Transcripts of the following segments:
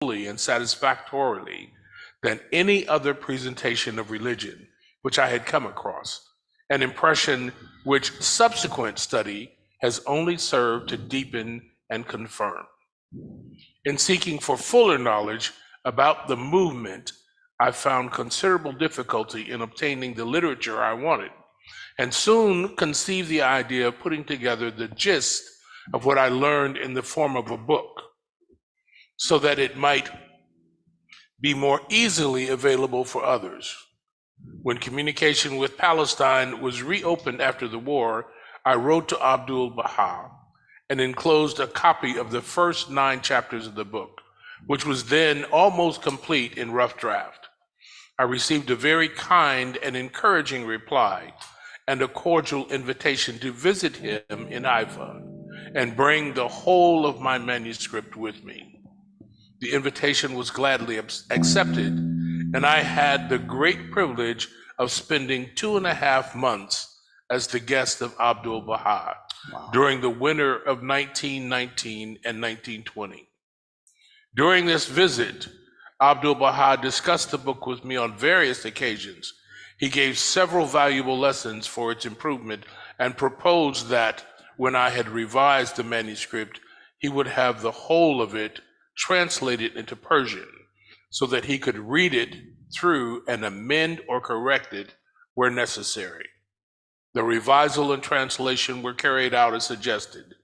fully and satisfactorily than any other presentation of religion which I had come across, an impression which subsequent study has only served to deepen and confirm. In seeking for fuller knowledge about the movement, I found considerable difficulty in obtaining the literature I wanted, and soon conceived the idea of putting together the gist of what I learned in the form of a book, so that it might be more easily available for others. When communication with Palestine was reopened after the war, I wrote to Abdul Baha and enclosed a copy of the first 9 chapters of the book, which was then almost complete in rough draft. I received a very kind and encouraging reply and a cordial invitation to visit him in Haifa and bring the whole of my manuscript with me. The invitation was gladly accepted, and I had the great privilege of spending 2.5 months as the guest of Abdul Baha during the winter of 1919 and 1920. During this visit, Abdul Baha discussed the book with me on various occasions. He gave several valuable lessons for its improvement and proposed that when I had revised the manuscript, he would have the whole of it translated into Persian so that he could read it through and amend or correct it where necessary. The revisal and translation were carried out as suggested,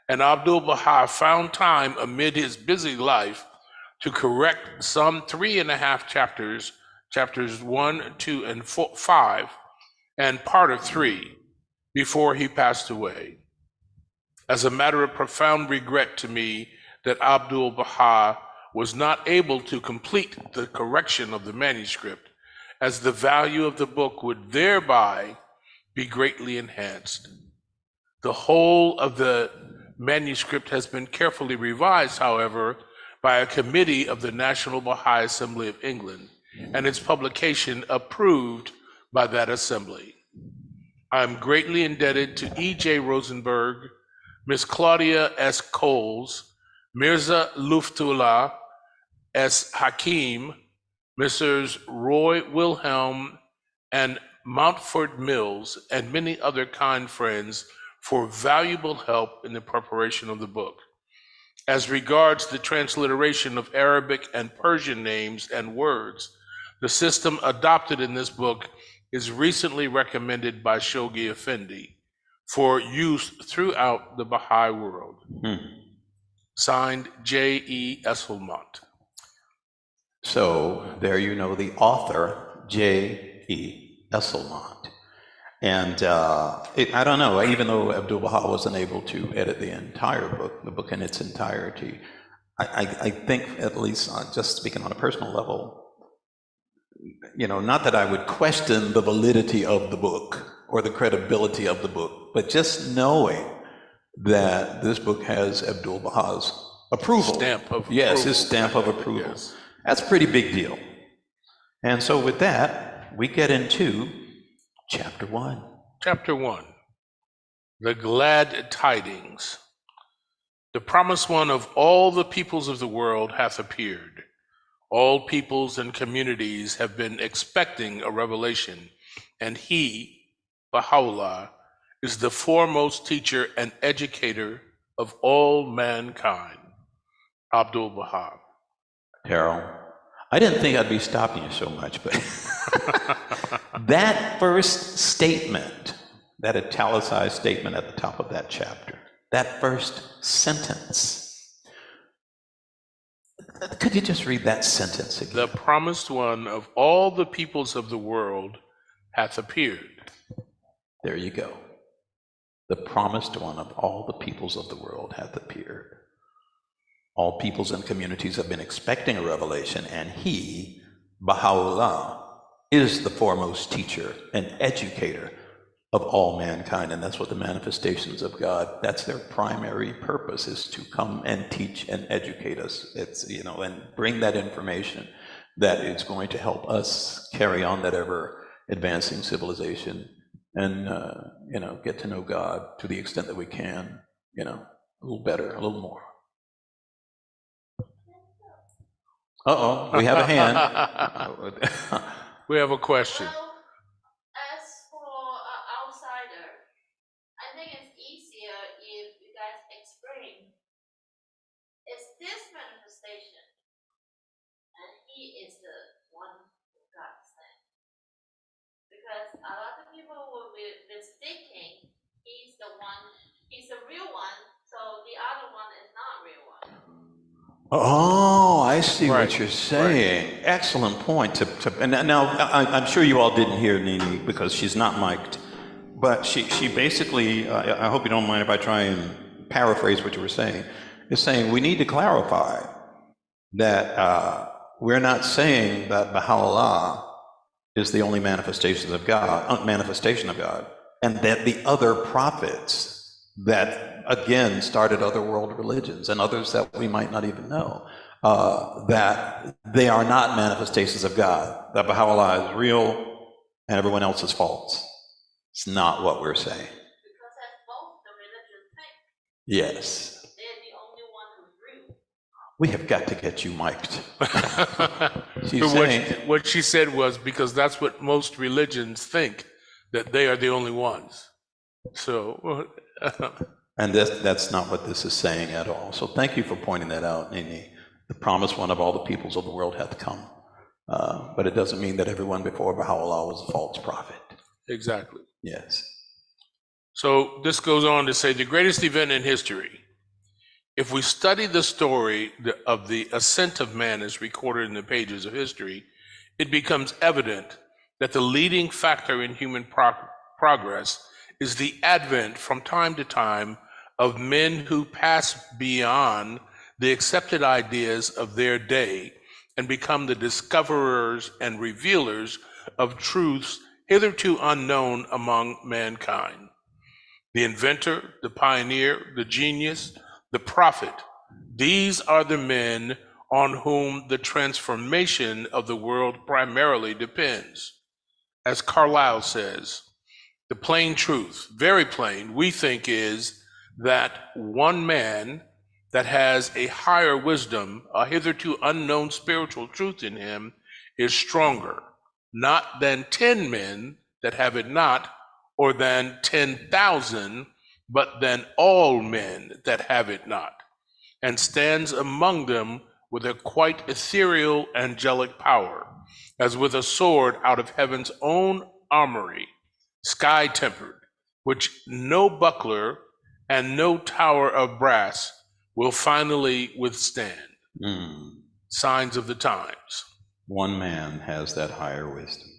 and Abdul Baha found time amid his busy life to correct some 3.5 chapters, chapters 1, 2, and 5, and part of 3, before he passed away. As a matter of profound regret to me that Abdul Baha was not able to complete the correction of the manuscript, as the value of the book would thereby be greatly enhanced. The whole of the manuscript has been carefully revised, however, by a committee of the National Baha'i Assembly of England, and its publication approved by that assembly. I am greatly indebted to E.J. Rosenberg, Ms. Claudia S. Coles, Mirza Luftullah S. Hakim, Messrs. Roy Wilhelm and Mountford Mills, and many other kind friends for valuable help in the preparation of the book. As regards the transliteration of Arabic and Persian names and words, the system adopted in this book is recently recommended by Shoghi Effendi for use throughout the Baha'i world. Signed, J.E. Esselmont. So there you know the author, J.E. Esselmont. And I don't know, even though Abdul Baha wasn't able to edit the entire book, the book in its entirety, I think, at least just speaking on a personal level, you know, not that I would question the validity of the book or the credibility of the book, but just knowing that this book has Abdul Baha's approval. Stamp of Yes, approval. his stamp of approval. Yes. That's a pretty big deal. And so with that, we get into chapter 1. Chapter 1, the glad tidings. The promised one of all the peoples of the world hath appeared. All peoples and communities have been expecting a revelation, and he, Baha'u'llah, is the foremost teacher and educator of all mankind. Abdul Baha. Terrell, I didn't think I'd be stopping you so much, but that first statement, that italicized statement at the top of that chapter, that first sentence, could you just read that sentence again? The promised one of all the peoples of the world hath appeared. There you go. The promised one of all the peoples of the world hath appeared. All peoples and communities have been expecting a revelation, and he, Baha'u'llah, is the foremost teacher and educator of all mankind. And that's what the manifestations of God, that's their primary purpose, is to come and teach and educate us. It's, you know, and bring that information that is going to help us carry on that ever advancing civilization and, you know, get to know God to the extent that we can, you know, a little better, a little more. Uh-oh, we have a hand. We have a question. Well, as for an outsider, I think it's easier if you guys explain, is this manifestation, and he is the one who God sent. Because a lot of people will be mistaking he's the one, he's the real one, so the other one is not real one. Oh, I see Right, what you're saying. Excellent point. And now, I'm sure you all didn't hear Nini because she's not mic'd, but she basically, I hope you don't mind if I try and paraphrase what you were saying, is saying we need to clarify that we're not saying that Baha'u'llah is the only manifestation of God, and that the other prophets that again started other world religions and others that we might not even know, that they are not manifestations of God, that Baha'u'llah is real and everyone else is false. It's not what we're saying. Because that's both the religions think. Yes. They're the only one who's real. We have got to get you mic'd. She's But saying, what she said was because that's what most religions think, that they are the only ones. So, and that's not what this is saying at all. So thank you for pointing that out, Nini. The promised one of all the peoples of the world hath come. But it doesn't mean that everyone before Baha'u'llah was a false prophet. exactly. Yes. So this goes on to say the greatest event in history. If we study the story of the ascent of man as recorded in the pages of history, it becomes evident that the leading factor in human progress is the advent from time to time of men who pass beyond the accepted ideas of their day and become the discoverers and revealers of truths hitherto unknown among mankind. The inventor, the pioneer, the genius, the prophet, these are the men on whom the transformation of the world primarily depends. As Carlyle says, the plain truth, very plain, we think is that one man that has a higher wisdom, a hitherto unknown spiritual truth in him, is stronger, not than 10 men that have it not, or than 10,000, but than all men that have it not, and stands among them with a quite ethereal angelic power, as with a sword out of heaven's own armory, sky-tempered, which no buckler and no tower of brass will finally withstand. Signs of the times. One man has that higher wisdom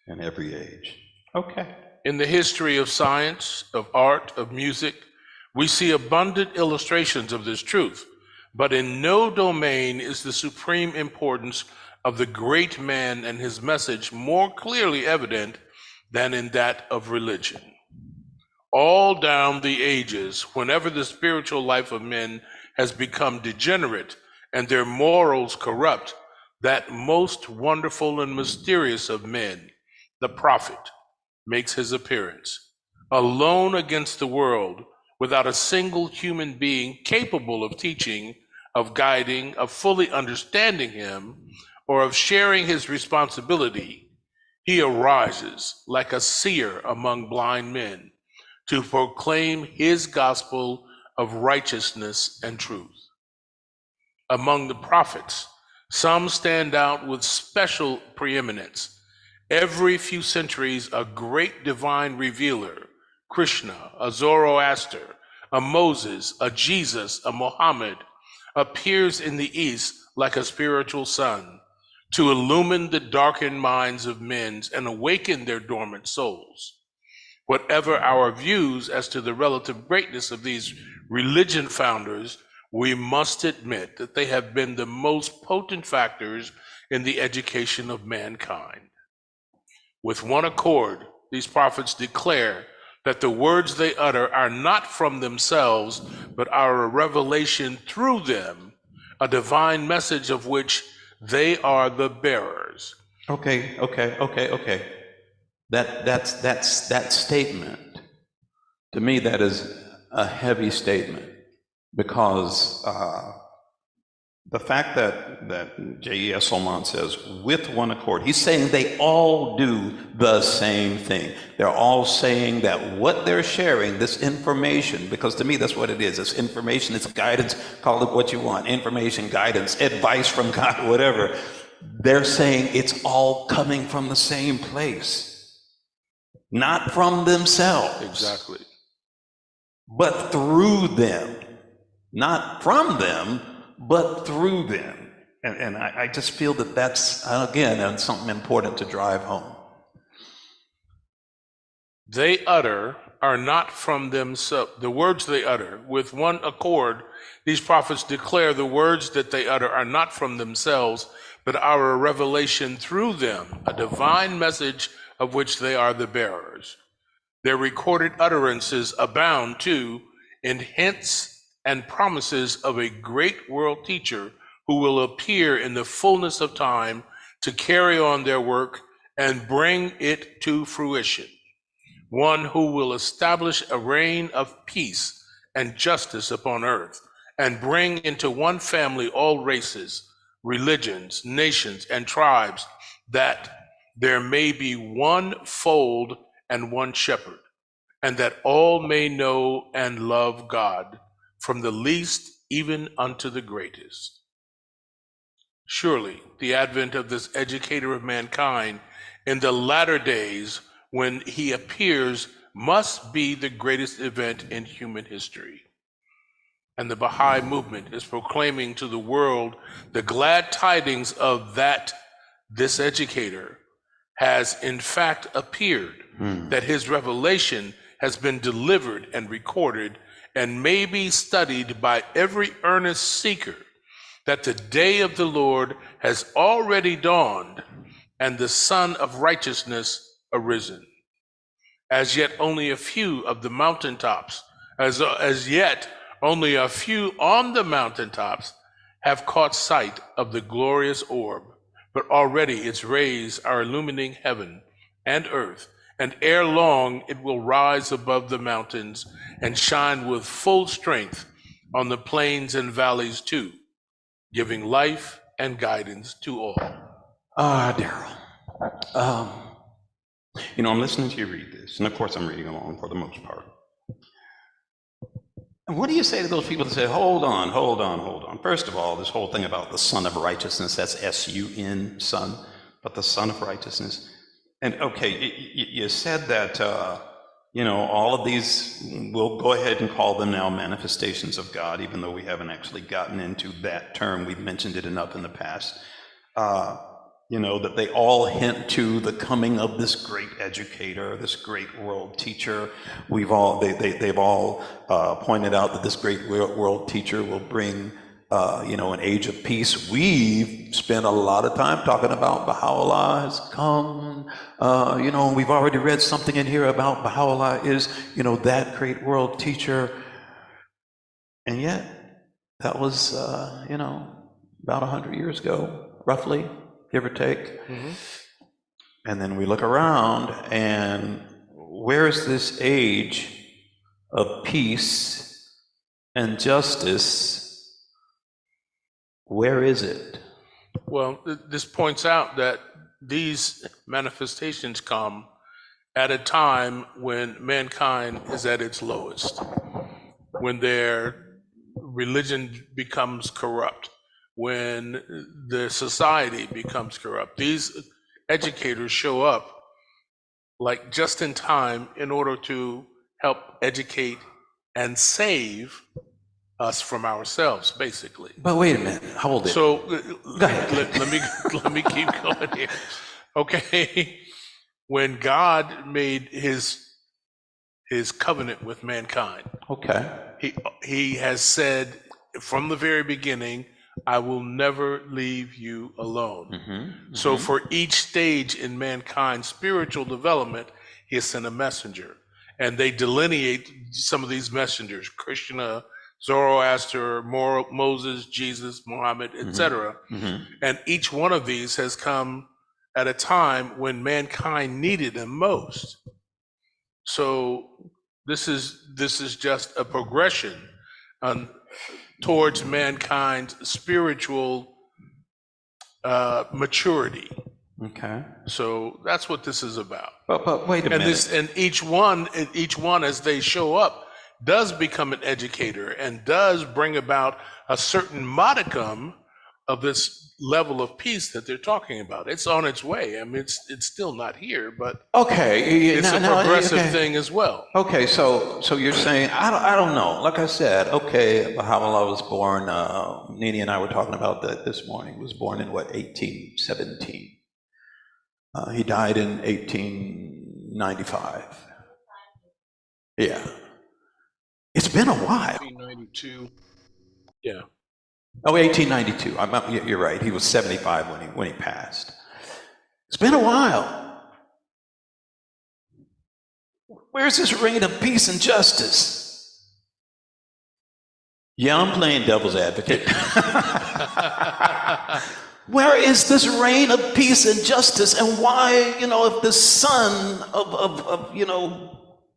in every age. Okay. In the history of science, of art, of music, we see abundant illustrations of this truth, but in no domain is the supreme importance of the great man and his message more clearly evident than in that of religion. All down the ages, whenever the spiritual life of men has become degenerate and their morals corrupt, that most wonderful and mysterious of men, the prophet, makes his appearance, alone against the world, without a single human being capable of teaching, of guiding, of fully understanding him, or of sharing his responsibility. He arises like a seer among blind men to proclaim his gospel of righteousness and truth. Among the prophets, some stand out with special preeminence. Every few centuries, a great divine revealer, Krishna, a Zoroaster, a Moses, a Jesus, a Muhammad, appears in the East like a spiritual sun to illumine the darkened minds of men and awaken their dormant souls. Whatever our views as to the relative greatness of these religion founders, we must admit that they have been the most potent factors in the education of mankind. With one accord, these prophets declare that the words they utter are not from themselves, but are a revelation through them, a divine message of which they are the bearers. Okay. That statement, to me, that is a heavy statement, because The fact that J.E.S. Solomon says, with one accord, he's saying they all do the same thing. They're all saying that what they're sharing, this information, because to me that's what it is. It's information, it's guidance, call it what you want, information, guidance, advice from God, whatever. They're saying it's all coming from the same place, not from themselves. Exactly. But through them, not from them, but through them. And I just feel that that's, again, something important to drive home. They utter are not from themselves. The words they utter, with one accord, these prophets declare the words that they utter are not from themselves, but are a revelation through them, a divine message of which they are the bearers. Their recorded utterances abound too in hints and promises of a great world teacher who will appear in the fullness of time to carry on their work and bring it to fruition. One who will establish a reign of peace and justice upon earth and bring into one family all races, religions, nations, and tribes, that there may be one fold and one shepherd, and that all may know and love God, from the least even unto the greatest. Surely the advent of this educator of mankind in the latter days when he appears must be the greatest event in human history. And the Baha'i movement is proclaiming to the world the glad tidings of that this educator has in fact appeared, that his revelation has been delivered and recorded and may be studied by every earnest seeker, that the day of the Lord has already dawned and the Son of Righteousness arisen. As yet only a few of the mountaintops, as yet only a few on the mountaintops have caught sight of the glorious orb, but already its rays are illumining heaven and earth, and ere long it will rise above the mountains and shine with full strength on the plains and valleys too, giving life and guidance to all. Daryl, I'm listening to you read this, and of course I'm reading along for the most part. And what do you say to those people that say, hold on? First of all, this whole thing about the Son of Righteousness, that's S-U-N, Son, but the Son of Righteousness. And okay, you said that, all of these, we'll go ahead and call them now manifestations of God, even though we haven't actually gotten into that term. We've mentioned it enough in the past. That they all hint to the coming of this great educator, this great world teacher. They've all pointed out that this great world teacher will bring, an age of peace. We've spent a lot of time talking about Baha'u'llah has come. We've already read something in here about Baha'u'llah is, that great world teacher. And yet, that was, about 100 years ago, roughly, give or take. Mm-hmm. And then we look around, and where's this age of peace and justice? Where is it? Well, this points out that these manifestations come at a time when mankind is at its lowest, when their religion becomes corrupt, when the society becomes corrupt. These educators show up like just in time in order to help educate and save us from ourselves, basically. But wait a minute, hold it. So let me keep going here. Okay, when God made his covenant with mankind, okay, he has said from the very beginning, I will never leave you alone. Mm-hmm. So for each stage in mankind's spiritual development, he has sent a messenger, and they delineate some of these messengers: Krishna, Zoroaster, Moses, Jesus, Muhammad, etc. Mm-hmm. And each one of these has come at a time when mankind needed them most. So this is just a progression towards mankind's spiritual maturity. Okay. So that's what this is about. But wait a And minute. each one as they show up does become an educator and does bring about a certain modicum of this level of peace that they're talking about. It's on its way. I mean, it's still not here, but Okay. it's a progressive thing as well. Okay, so you're saying I don't know. Like I said, okay, Baha'u'llah was born. Nini and I were talking about that this morning. He was born in what, 1817. He died in 1895. Yeah, it's been a while. 1892. Yeah. Oh, 1892. You're right. He was 75 when he passed. It's been a while. Where's this reign of peace and justice? Yeah, I'm playing devil's advocate. Where is this reign of peace and justice? And why, if the sun of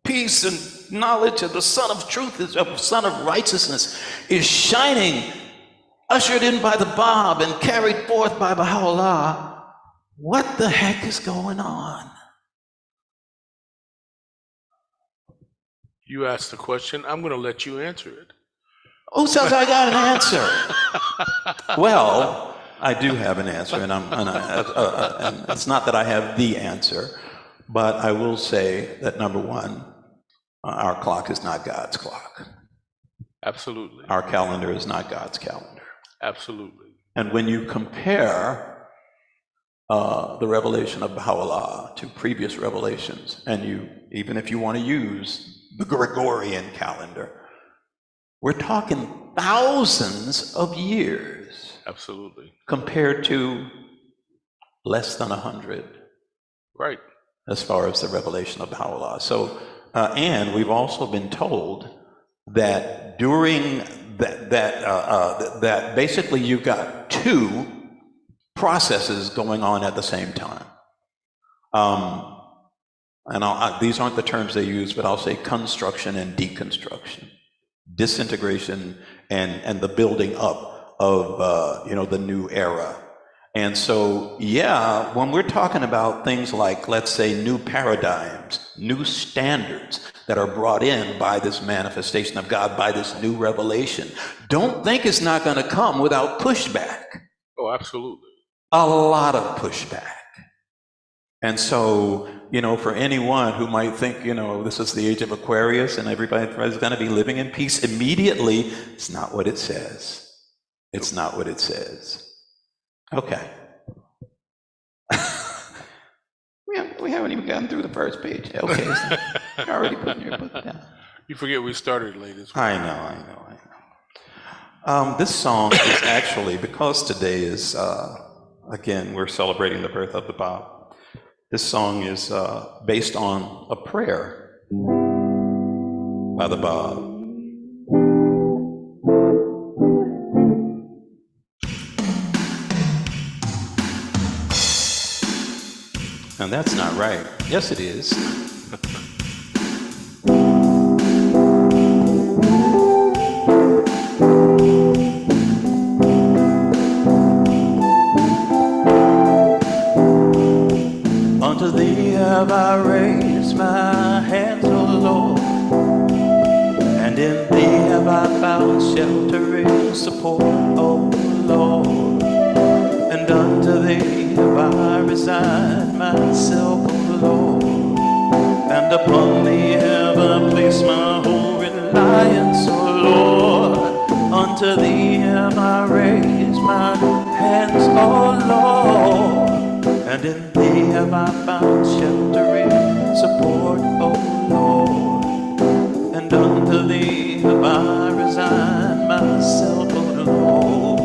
peace and knowledge of the Son of truth, of Son of righteousness, is shining, ushered in by the Bab and carried forth by Baha'u'llah, what the heck is going on? You asked the question. I'm going to let you answer it. Who says I got an answer? Well, I do have an answer, and and it's not that I have the answer, but I will say that number one, our clock is not God's clock. Absolutely. Our calendar is not God's calendar. Absolutely. And when you compare the revelation of Baha'u'llah to previous revelations, and even if you want to use the Gregorian calendar, we're talking thousands of years. Absolutely. Compared to less than 100. Right. As far as the revelation of Baha'u'llah. So, and we've also been told that during that basically you've got two processes going on at the same time. And these aren't the terms they use, but I'll say construction and deconstruction, disintegration and the building up of the new era. And so, yeah, when we're talking about things like, let's say, new paradigms, new standards that are brought in by this manifestation of God, by this new revelation, don't think it's not going to come without pushback. Oh, absolutely. A lot of pushback. And so, for anyone who might think, this is the age of Aquarius and everybody's going to be living in peace immediately, it's not what it says. It's not what it says. Okay. we haven't even gotten through the first page. Okay, so you're already putting your book down. You forget we started late as well. I know. This song is actually, because today is, again, we're celebrating the birth of the Bab. This song is based on a prayer by the Bab. And that's not right. Yes, it is. Unto thee have I raised my hands, O Lord, and in thee have I found sheltering support, O Lord, and unto thee have I resigned myself, O Lord, and upon thee have I placed my whole reliance, O Lord. Unto thee have I raised my hands, O Lord, and in thee have I found sheltering support, O Lord, and unto thee have I resigned myself, O Lord,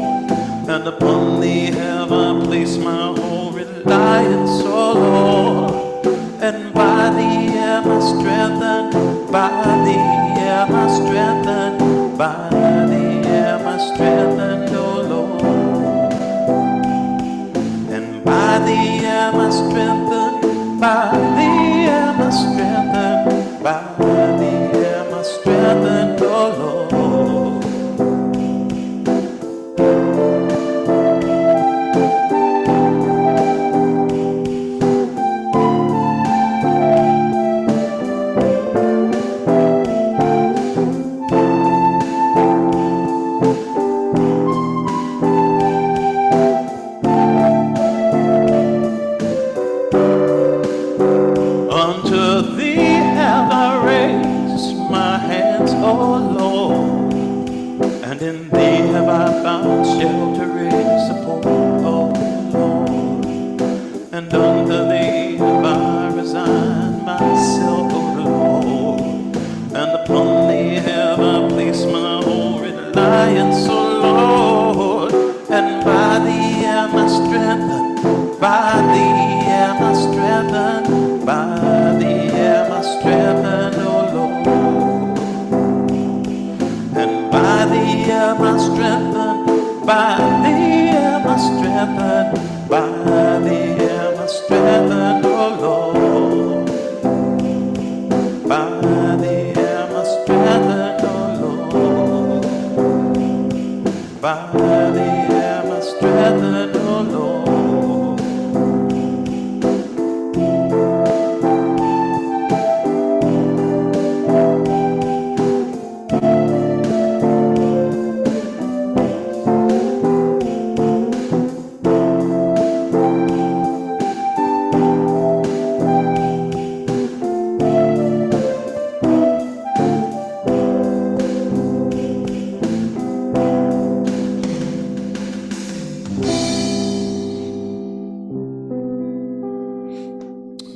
and upon thee have I placed my whole reliance, O Lord, and by thee am I strengthened, by thee am I strengthened, by thee am I strengthened, O Lord, and by thee am I strengthened, by thee am I strengthened, by thee am I strengthened, O Lord. strengthened. By thee am I strengthened. By thee am I strengthened, O Lord. And by thee am I strengthened. By thee am I strengthened. By thee am I strengthened, O Lord. By thee am I strengthened, O Lord. By thee am I strengthened, O Lord.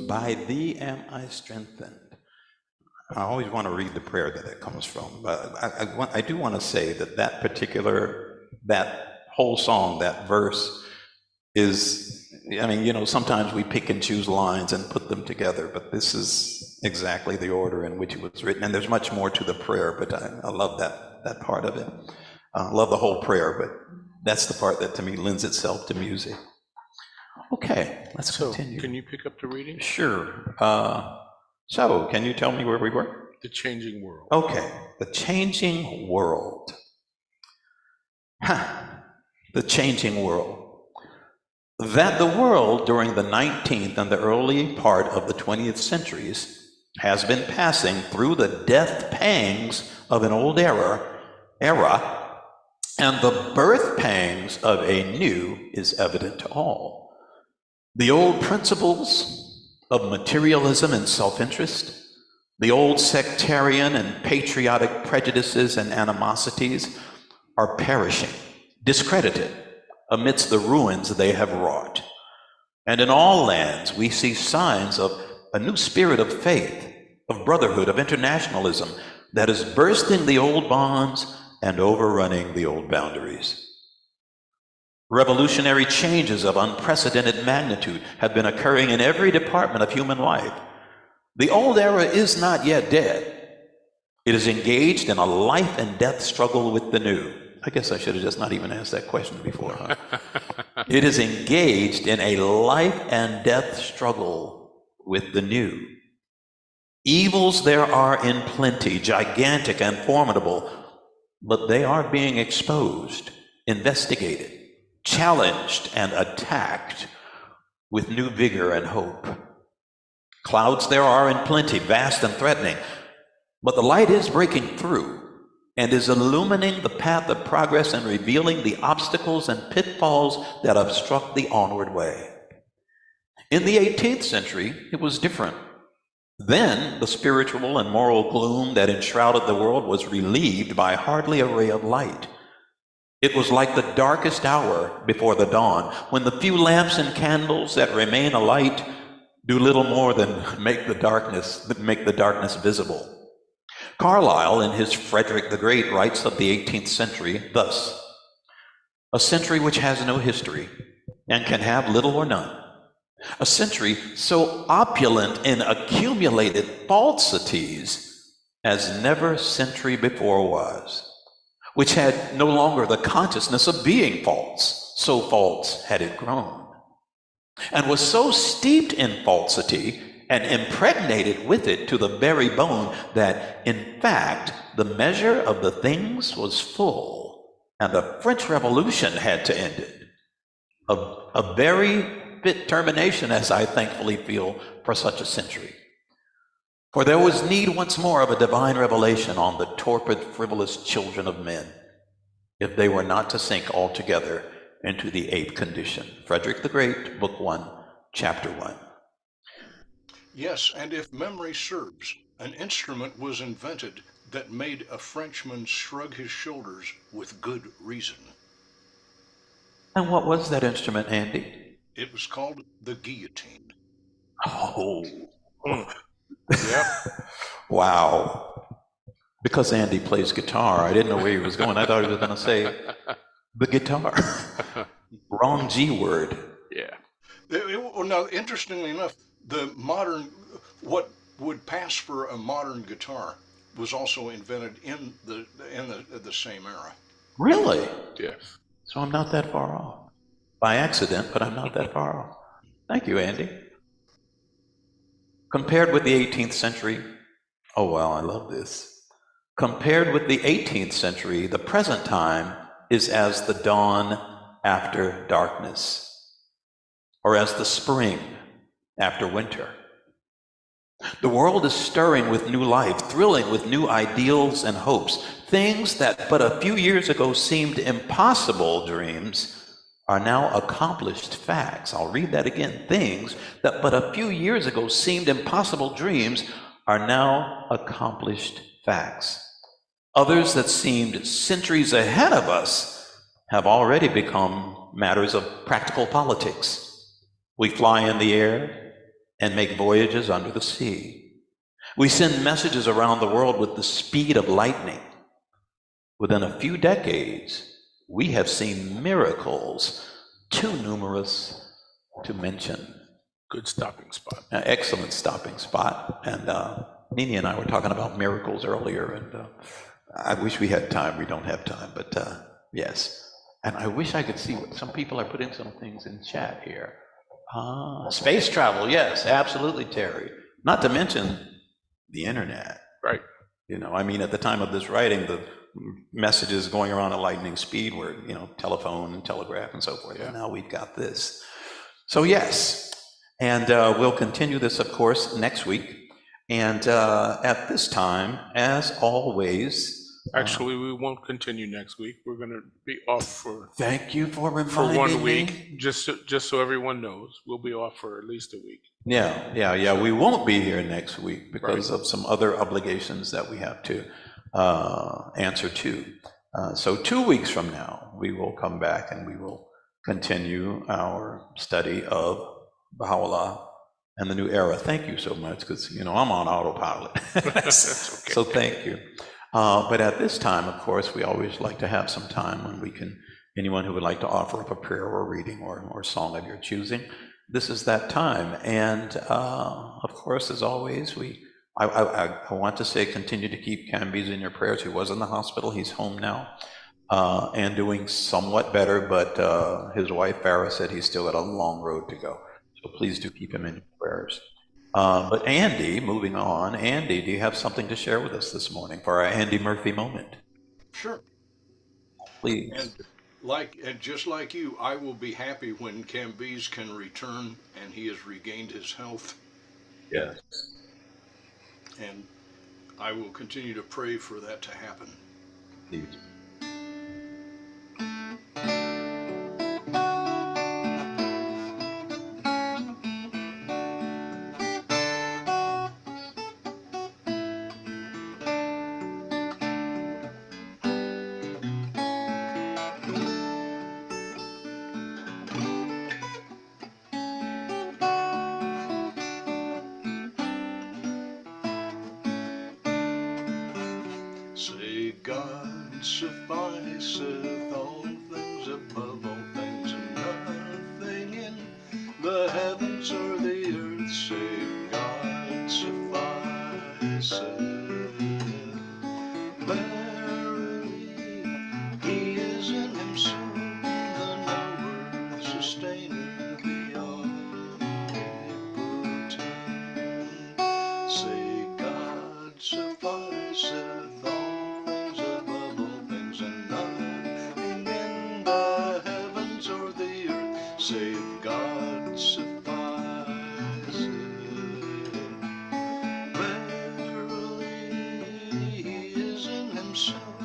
By thee am I strengthened. I always want to read the prayer that comes from, but I do want to say that that whole song, that verse is, I mean, you know, sometimes we pick and choose lines and put them together, but this is exactly the order in which it was written. And there's much more to the prayer, but I love that part of it. I love the whole prayer, but that's the part that to me lends itself to music. Okay, let's continue. Can you pick up the reading? Sure. So, can you tell me where we were? The changing world. Okay, the changing world. The changing world. That the world during the 19th and the early part of the 20th centuries has been passing through the death pangs of an old era, and the birth pangs of a new is evident to all. The old principles of materialism and self-interest, the old sectarian and patriotic prejudices and animosities are perishing, discredited amidst the ruins they have wrought. And in all lands, we see signs of a new spirit of faith, of brotherhood, of internationalism that is bursting the old bonds and overrunning the old boundaries. Revolutionary changes of unprecedented magnitude have been occurring in every department of human life. The old era is not yet dead. It is engaged in a life and death struggle with the new. I guess I should have just not even asked that question before, huh? It is engaged in a life and death struggle with the new. Evils there are in plenty, gigantic and formidable, but they are being exposed, investigated, challenged, and attacked with new vigor and hope. Clouds there are in plenty, vast and threatening, but the light is breaking through and is illumining the path of progress and revealing the obstacles and pitfalls that obstruct the onward way. In the 18th century, it was different. Then the spiritual and moral gloom that enshrouded the world was relieved by hardly a ray of light. It was like the darkest hour before the dawn, when the few lamps and candles that remain alight do little more than make the darkness visible. Carlyle, in his Frederick the Great, writes of the 18th century thus: a century which has no history and can have little or none. A century so opulent in accumulated falsities as never century before was, which had no longer the consciousness of being false, so false had it grown, and was so steeped in falsity and impregnated with it to the very bone that, in fact, the measure of the things was full, and the French Revolution had to end it. A very fit termination, as I thankfully feel, for such a century. For there was need once more of a divine revelation on the torpid, frivolous children of men, if they were not to sink altogether into the ape condition. Frederick the Great, Book 1, Chapter 1. Yes, and if memory serves, an instrument was invented that made a Frenchman shrug his shoulders with good reason. And what was that instrument, Andy? It was called the guillotine. Oh. Yep. Wow. Because Andy plays guitar, I didn't know where he was going. I thought he was going to say the guitar. Wrong G word. Well, now, interestingly enough, the modern, what would pass for a modern guitar was also invented in the same era. Really? Yes. So I'm not that far off. By accident, but I'm not that far off. Thank you, Andy. Compared with the 18th century, oh wow, I love this. Compared with the 18th century, the present time is as the dawn after darkness, or as the spring after winter. The world is stirring with new life, thrilling with new ideals and hopes. Things that but a few years ago seemed impossible dreams are now accomplished facts. I'll read that again. Things that but a few years ago seemed impossible dreams are now accomplished facts. Others that seemed centuries ahead of us have already become matters of practical politics. We fly in the air and make voyages under the sea. We send messages around the world with the speed of lightning. Within a few decades, we have seen miracles too numerous to mention. Good stopping spot. Excellent stopping spot. And Nini and I were talking about miracles earlier, and I wish we had time. We don't have time, but yes. And I wish I could see what some people are putting some things in chat here. Space travel, yes, absolutely, Terry. Not to mention the internet. Right. You know, I mean, at the time of this writing, the messages going around at lightning speed were, you know, telephone and telegraph and so forth. Yeah. And now we've got this. So yes, and we'll continue this, of course, next week. And at this time, as always, Actually, we won't continue next week. We're going to be off for thank you for reminding 1 me. week. Just so everyone knows, we'll be off for at least a week. Yeah. We won't be here next week because of some other obligations that we have to answer to. So 2 weeks from now, we will come back and we will continue our study of Baha'u'llah and the New Era. Thank you so much, because, you know, I'm on autopilot. That's okay. So thank you. But at this time, of course, we always like to have some time when we can, anyone who would like to offer up a prayer or reading or song of your choosing, this is that time. And of course, as always, I want to say continue to keep Camby's in your prayers. He was in the hospital. He's home now and doing somewhat better, but his wife, Farah, said he's still got a long road to go. So please do keep him in your prayers. But Andy, moving on, Andy, do you have something to share with us this morning for our Andy Murphy moment? Sure. Please. And just like you, I will be happy when Camby's can return and he has regained his health. Yes. And I will continue to pray for that to happen. Please. Say God sufficeth all things above all things, and nothing in the heavens or the earth save God sufficeth. Verily, He is in Himself the knower, sustainer, the omnipotent. Say God sufficeth all things above all things, and nothing in the heavens or the earth save God sufficeth. Verily, He is in Himself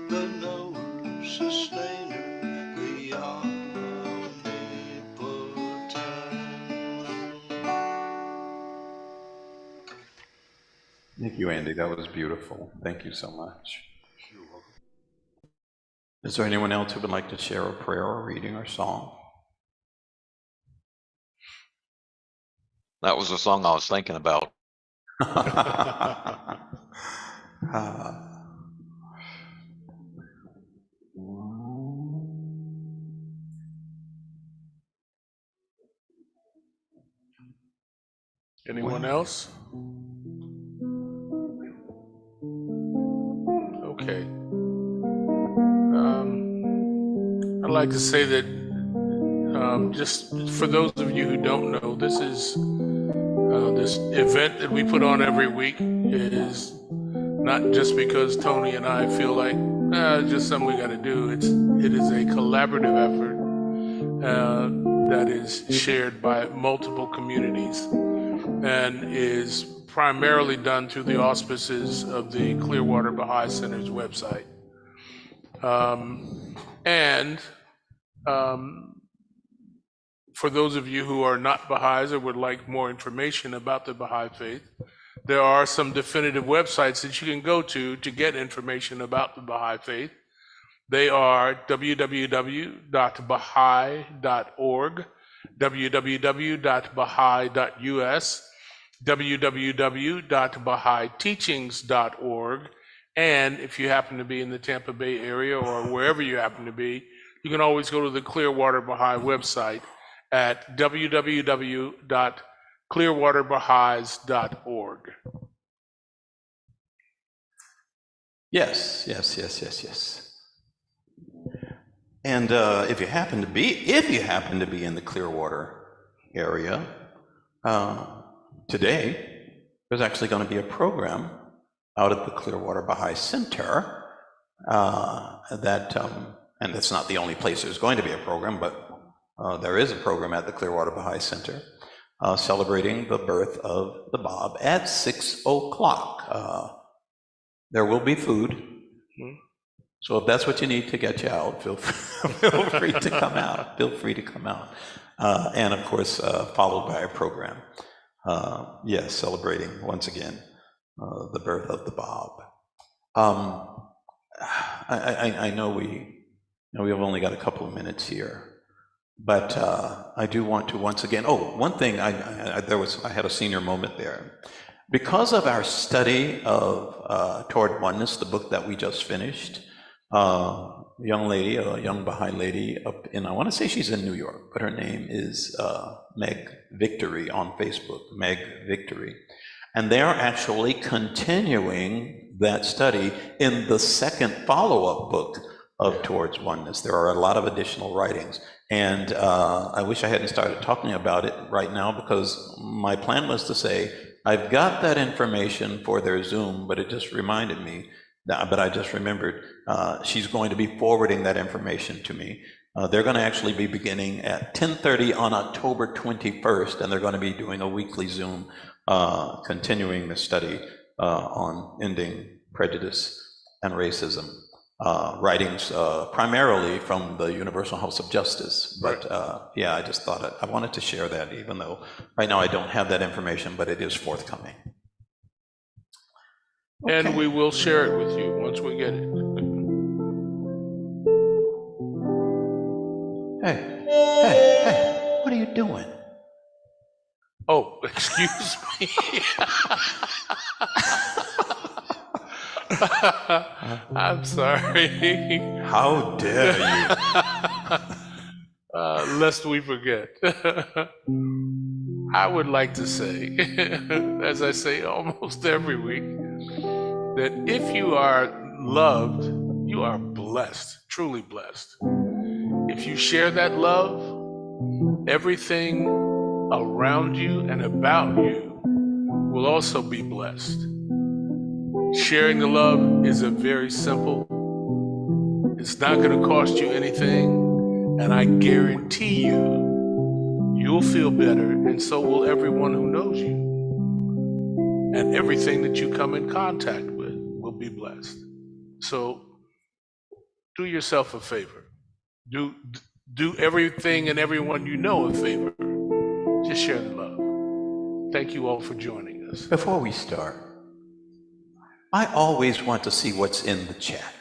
the knower, sustainer, the omnipotent. Thank you, Andy. That was beautiful. Thank you so much. You're welcome. Is there anyone else who would like to share a prayer or reading or song? That was the song I was thinking about. Anyone else? Okay. I'd like to say that just for those of you who don't know, this is this event that we put on every week is not just because Tony and I feel like it's just something we got to do. It is a collaborative effort that is shared by multiple communities and is primarily done through the auspices of the Clearwater Baha'i Center's website. For those of you who are not Baha'is or would like more information about the Baha'i faith, there are some definitive websites that you can go to get information about the Baha'i faith. They are www.baha'i.org, www.baha'i.us, www.bahaiteachings.org, and if you happen to be in the Tampa Bay area or wherever you happen to be, you can always go to the Clearwater Baha'i website at www.clearwaterbaha'is.org. Yes. And if you happen to be in the Clearwater area, today there's actually going to be a program out at the Clearwater Baha'i Center and that's not the only place there's going to be a program, but there is a program at the Clearwater Baha'i Center celebrating the birth of the Bab at 6 o'clock. There will be food. So if that's what you need to get you out, feel free to come out. Feel free to come out. And of course, followed by a program. Yes, celebrating once again the birth of the Bab. I know we have only got a couple of minutes here. But I do want to once again, one thing, I had a senior moment there. Because of our study of Toward Oneness, the book that we just finished, a young Baha'i lady up in, I want to say she's in New York, but her name is Meg Victory on Facebook, Meg Victory. And they're actually continuing that study in the second follow-up book of Towards Oneness. There are a lot of additional writings. And I wish I hadn't started talking about it right now, because my plan was to say, I've got that information for their Zoom, but it just reminded me, but I just remembered, she's going to be forwarding that information to me. They're going to actually be beginning at 10:30 on October 21st, and they're going to be doing a weekly Zoom, continuing the study on ending prejudice and racism. Writings primarily from the Universal House of Justice, but yeah, I just thought I wanted to share that, even though right now I don't have that information, but it is forthcoming. And we will share it with you once we get it. Hey, what are you doing? Oh, excuse me. I'm sorry. How dare you? Lest we forget. I would like to say, as I say almost every week, that if you are loved, you are blessed, truly blessed. If you share that love, everything around you and about you will also be blessed. Sharing the love is a very simple, it's not going to cost you anything, and I guarantee you'll feel better, and so will everyone who knows you. And everything that you come in contact with will be blessed. So do yourself a favor. Do everything and everyone you know a favor. Just share the love. Thank you all for joining us. Before we start, I always want to see what's in the chat.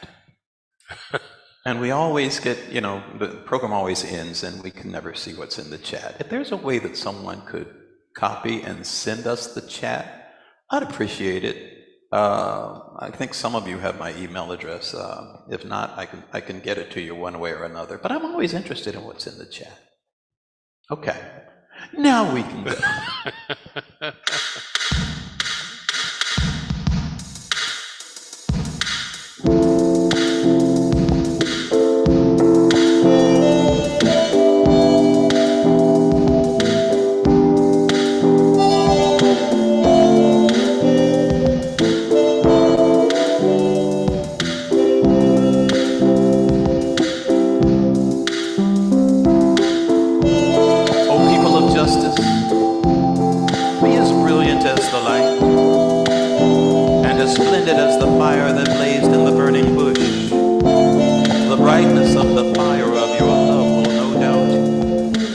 And we always get, the program always ends and we can never see what's in the chat. If there's a way that someone could copy and send us the chat, I'd appreciate it. I think some of you have my email address. If not, I can get it to you one way or another. But I'm always interested in what's in the chat. Okay, now we can go. splendid as the fire that blazed in the burning bush. The brightness of the fire of your love will no doubt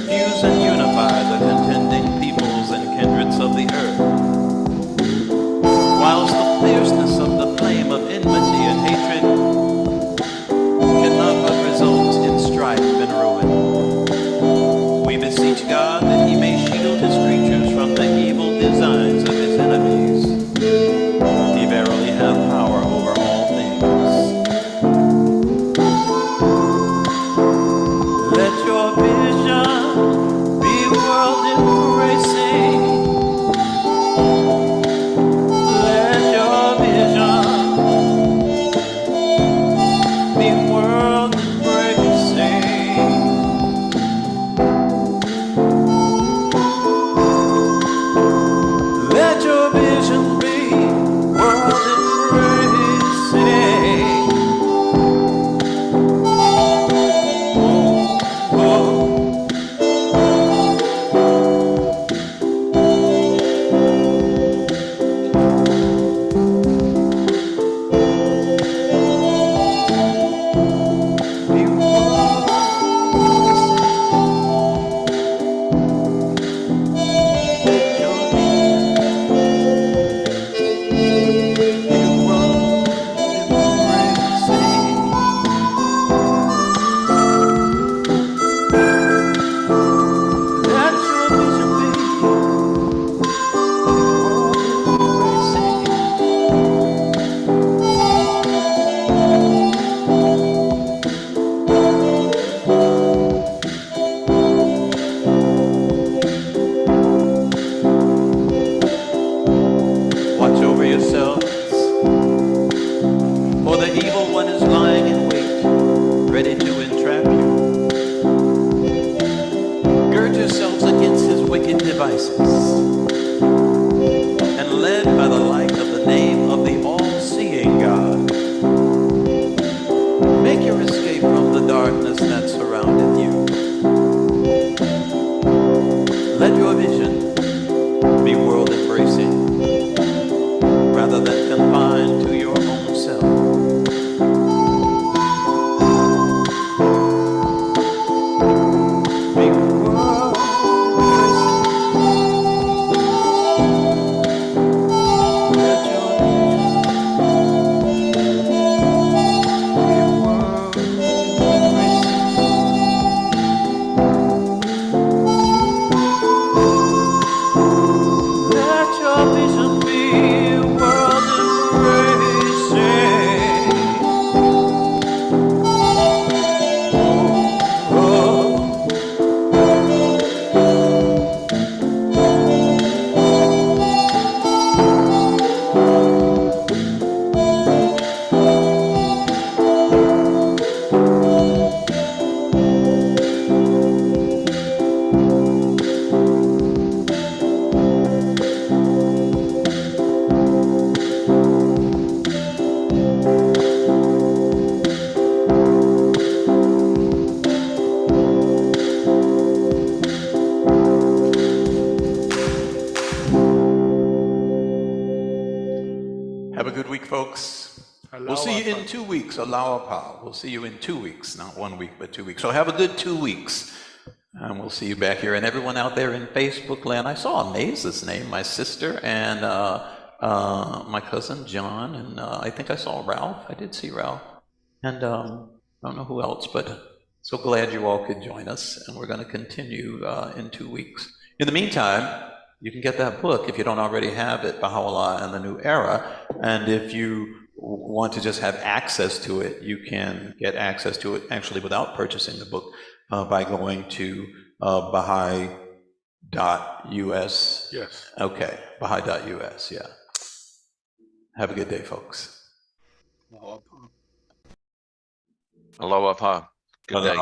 fuse and unify the contending peoples and kindreds of the earth, whilst the fierceness of the flame of enmity and hatred cannot but result in strife and ruin. We beseech God that he may shield his creatures from the evil designs of his enemies. He verily hath power over all things. Let your vision be world embracing. Let your vision be world embracing. Let your vision be world embracing. Oh, oh. Be world embracing. Let your vision be world embracing. Let your vision be watch over yourselves, for the evil one is lying in wait, ready to entrap you. Gird yourselves against his wicked devices, and led by the light of the name of the all-seeing God, make your escape from the darkness that surroundeth you. Let your vision be world-embracing, rather than confined to your own self. Be world-embracing. Let your vision be world-embracing. Let your vision be world embracing. Oh, have a good week, folks. We'll see you in 2 weeks. Aloha pa. We'll see you in 2 weeks, not 1 week, but 2 weeks. So have a good 2 weeks. And we'll see you back here. And everyone out there in Facebook land, I saw Maze's name, my sister, and my cousin John, and I think I saw Ralph. I did see Ralph. And I don't know who else, but so glad you all could join us. And we're going to continue in 2 weeks. In the meantime, you can get that book if you don't already have it, Baha'u'llah and the New Era. And if you want to just have access to it, you can get access to it actually without purchasing the book by going to Baha'i.us. Yes. Okay, Baha'i.us, yeah. Have a good day, folks. Aloha pa. Good day.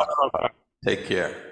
Take care.